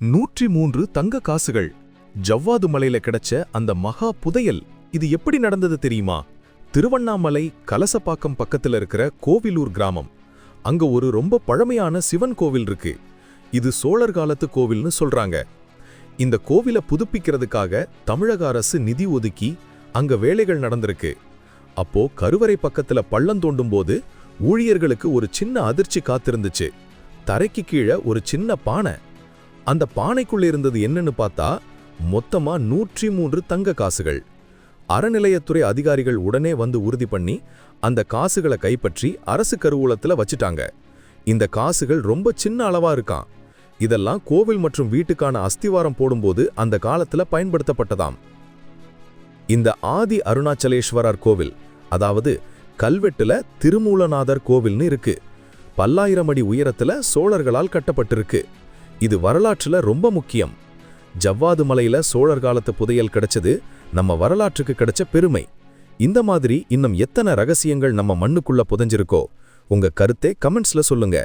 103 தங்க காசுகள் ஜவ்வாது மலையில கிடைச்ச அந்த மகா புதையல். இது எப்படி நடந்தது தெரியுமா? திருவண்ணாமலை கலசப்பாக்கம் பக்கத்துல இருக்கிற கோவிலூர் கிராமம். அங்க ஒரு ரொம்ப பழமையான சிவன் கோவில் இருக்கு. இது சோழர் காலத்து கோவில்னு சொல்றாங்க. இந்த கோவிலை புதுப்பிக்கிறதுக்காக தமிழக அரசு நிதி ஒதுக்கி அங்க வேலைகள் நடந்திருக்கு. அப்போ கருவறை பக்கத்துல பள்ளம் தோண்டும் போது ஊழியர்களுக்கு ஒரு சின்ன அதிர்ச்சி காத்திருந்துச்சு. தரைக்கு கீழே ஒரு சின்ன பானை. அந்த பானைக்குள்ள இருந்தது என்னன்னு பார்த்தா மொத்தமா 103 தங்க காசுகள். அறநிலையத்துறை அதிகாரிகள் உடனே வந்து உறுதி பண்ணி அந்த காசுகளை கைப்பற்றி அரசு கருவூலத்துல வச்சிட்டாங்க. இந்த காசுகள் ரொம்ப சின்ன அளவா இருக்காம். இதெல்லாம் கோவில் மற்றும் வீட்டுக்கான அஸ்திவாரம் போடும்போது அந்த காலத்துல பயன்படுத்தப்பட்டதாம். இந்த ஆதி அருணாச்சலேஸ்வரர் கோவில், அதாவது கல்வெட்டுல திருமூலநாதர் கோவில்னு இருக்கு. பல்லாயிரம் அடி உயரத்துல சோழர்களால் கட்டப்பட்டிருக்கு. இது வரலாற்றுல ரொம்ப முக்கியம். ஜவ்வாது மலையில சோழர் காலத்து புதையல் கிடைச்சது நம்ம வரலாற்றுக்கு கிடைச்ச பெருமை. இந்த மாதிரி இன்னும் எத்தனை ரகசியங்கள் நம்ம மண்ணுக்குள்ள புதைஞ்சிருக்கோ? உங்க கருத்தை கமெண்ட்ஸ்ல சொல்லுங்க.